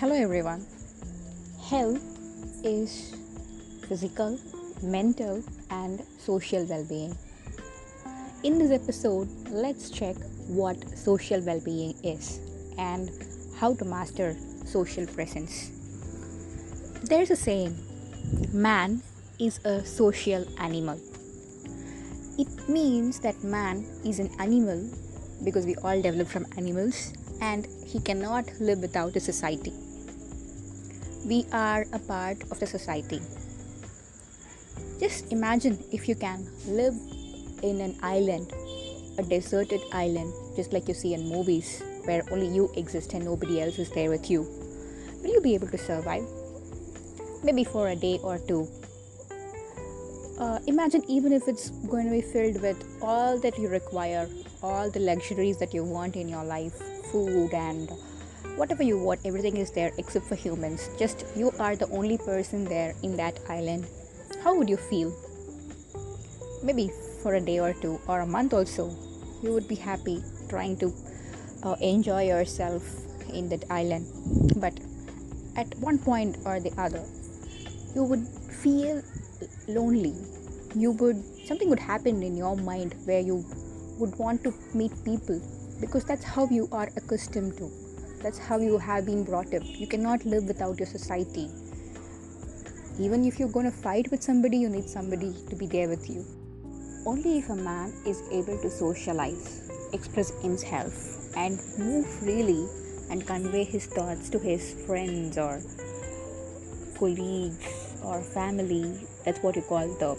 Hello everyone. Health is physical, mental, and social well being. In this episode, let's check what social well being is and how to master social presence. There's a saying man is a social animal. It means that man is an animal because we all develop from animals and he cannot live without a society. We are a part of the society. Just imagine if you can live in an island, a deserted island, just like you see in movies where only you exist and nobody else is there with you. Will you be able to survive? Maybe for a day or two. Imagine even if it's going to be filled with all that you require, all the luxuries that you want in your life, food and whatever you want, everything is there except for humans. Just you are the only person there in that island. How would you feel? Maybe for a day or two or a month also, you would be happy trying to enjoy yourself in that island. But at one point or the other, you would feel lonely. Something would happen in your mind where you would want to meet people because that's how you are accustomed to. That's how you have been brought up. You cannot live without your society. Even if you're going to fight with somebody, you need somebody to be there with you. Only if a man is able to socialize, express himself, and move freely and convey his thoughts to his friends or colleagues or family, that's what you call the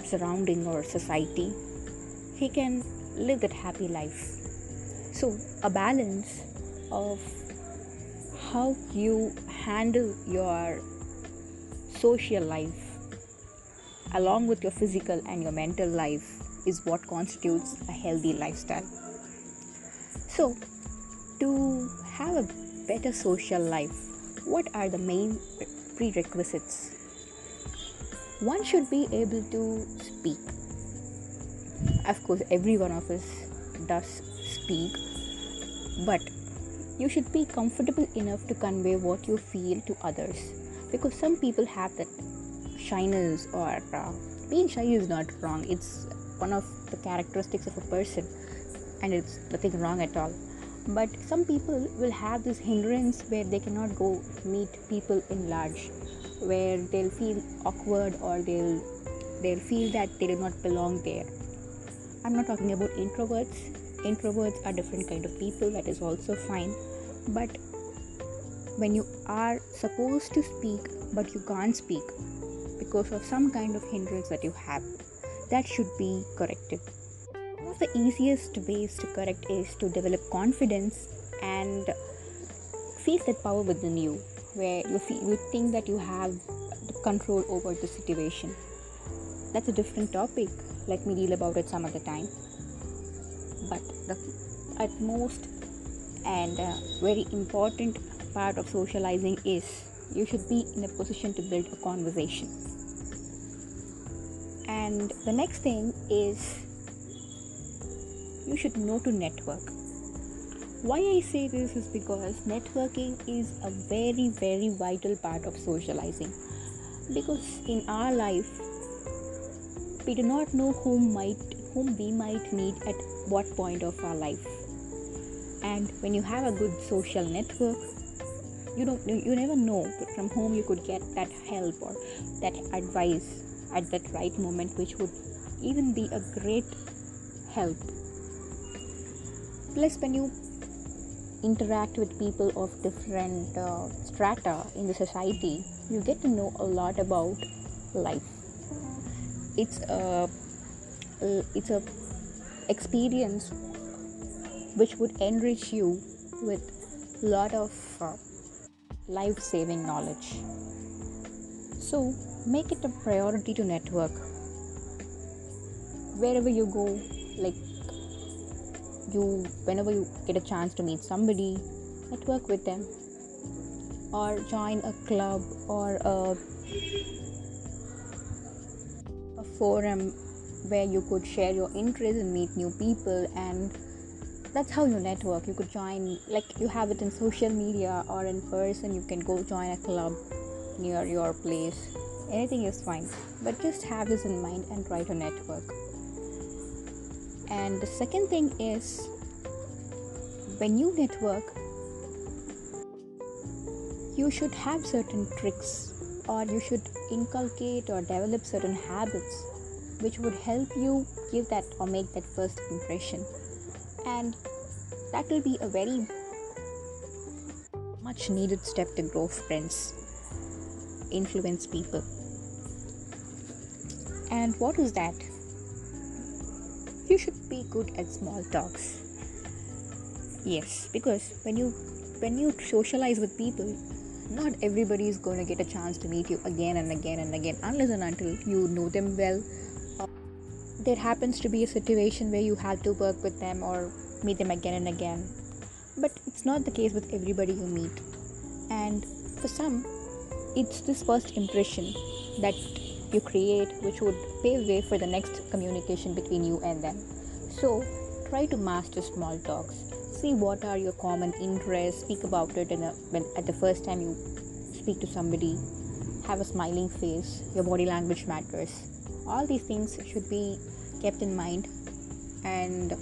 surrounding or society, he can live that happy life. So, a balance of how you handle your social life along with your physical and your mental life is what constitutes a healthy lifestyle. So, to have a better social life, what are the main prerequisites? One should be able to speak. Of course, every one of us does speak, but you should be comfortable enough to convey what you feel to others, because some people have that shyness, or being shy is not wrong. It's one of the characteristics of a person and it's nothing wrong at all. But some people will have this hindrance where they cannot go meet people in large, where they'll feel awkward or they'll feel that they do not belong there. I'm not talking about introverts. Introverts are different kind of people, that is also fine. But when you are supposed to speak but you can't speak because of some kind of hindrance that you have, that should be corrected. One of the easiest ways to correct is to develop confidence and feel that power within you, where you think that you have the control over the situation. That's a different topic. Let me deal about it some other time. But the utmost and very important part of socializing is you should be in a position to build a conversation. And the next thing is you should know to network. Why I say this is because networking is a very, very vital part of socializing. Because in our life, we do not know whom we might meet at what point of our life. And when you have a good social network, you never know from whom you could get that help or that advice at that right moment, which would even be a great help. Plus, when you interact with people of different strata in the society, you get to know a lot about life. It's a experience which would enrich you with a lot of life-saving knowledge. So make it a priority to network wherever you go. Like whenever you get a chance to meet somebody, network with them, or join a club or a forum where you could share your interests and meet new people and That's how you network. You could join, like you have it in social media or in person. You can go join a club near your place. Anything is fine, but just have this in mind and try to network. And the second thing is, when you network, you should have certain tricks, or you should inculcate or develop certain habits which would help you give that or make that first impression. And that will be a very much needed step to grow friends, influence people. And what is that? You should be good at small talks. Yes, because when you socialize with people, not everybody is going to get a chance to meet you again and again and again, unless and until you know them well. There happens to be a situation where you have to work with them or meet them again and again, but it's not the case with everybody you meet. And for some, it's this first impression that you create which would pave way for the next communication between you and them. So try to master small talks. See what are your common interests, speak about it when at the first time you speak to somebody. Have a smiling face, your body language matters. All these things should be kept in mind, and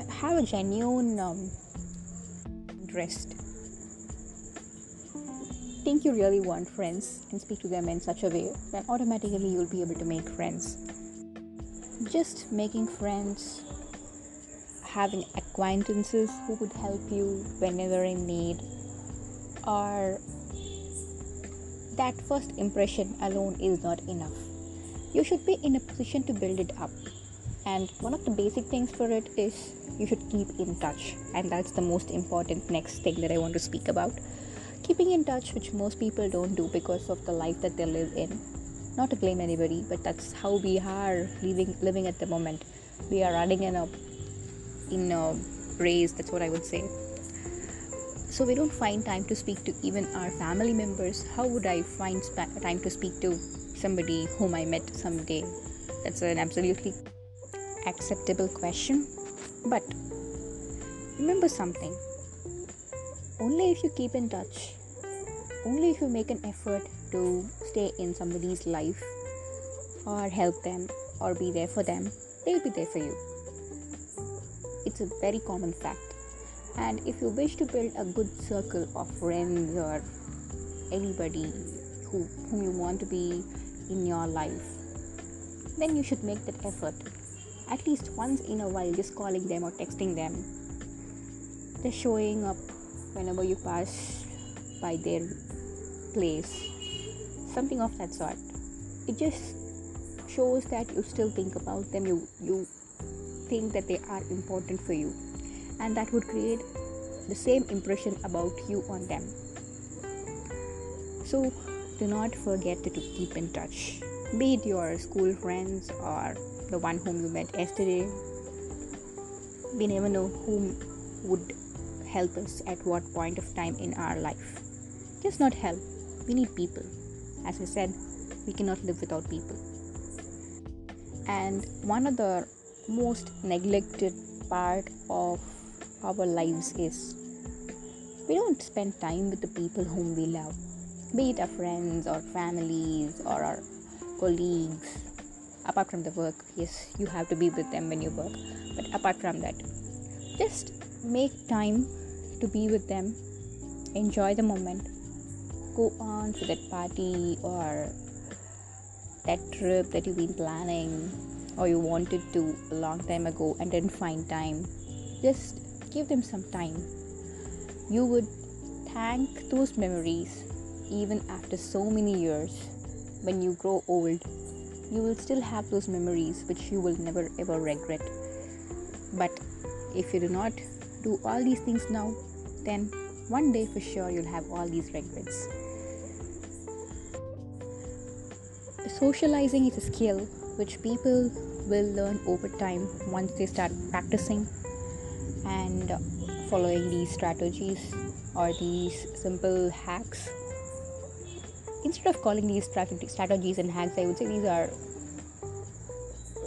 have a genuine interest. Think you really want friends and speak to them in such a way, then automatically you'll be able to make friends. Just making friends, having acquaintances who would help you whenever in need, or that first impression alone is not enough. You should be in a position to build it up. And one of the basic things for it is you should keep in touch. And that's the most important next thing that I want to speak about. Keeping in touch, which most people don't do because of the life that they live in. Not to blame anybody, but that's how we are living at the moment. We are running in a race, that's what I would say. So we don't find time to speak to even our family members. How would I find time to speak to somebody whom I met someday? That's an absolutely acceptable question. But remember something, only if you keep in touch, only if you make an effort to stay in somebody's life or help them or be there for them, they'll be there for you. It's a very common fact. And if you wish to build a good circle of friends or anybody whom you want to be in your life, then you should make that effort. At least once in a while, just calling them or texting them, just showing up whenever you pass by their place, something of that sort. It just shows that you still think about them, you think that they are important for you, and that would create the same impression about you on them. So do not forget to keep in touch, be it your school friends or the one whom you met yesterday. We never know whom would help us at what point of time in our life. Just not help, we need people. As I said, we cannot live without people. And one of the most neglected part of our lives is we don't spend time with the people whom we love, be it our friends or families or our colleagues. Apart from the work, yes, you have to be with them when you work, but apart from that, just make time to be with them, enjoy the moment, go on to that party or that trip that you've been planning or you wanted to a long time ago and didn't find time. Just give them some time. You would thank those memories even after so many years. When you grow old, you will still have those memories which you will never ever regret. But if you do not do all these things now, then one day for sure you'll have all these regrets. Socializing is a skill which people will learn over time once they start practicing and following these strategies or these simple hacks. Instead of calling these strategies and hacks, I would say these are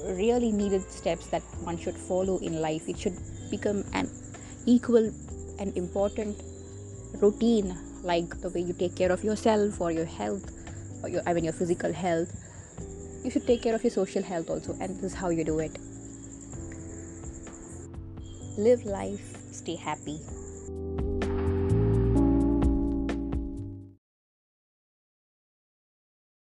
really needed steps that one should follow in life. It should become an equal and important routine, like the way you take care of yourself or your health, or your physical health. You should take care of your social health also, and this is how you do it. Live life, stay happy.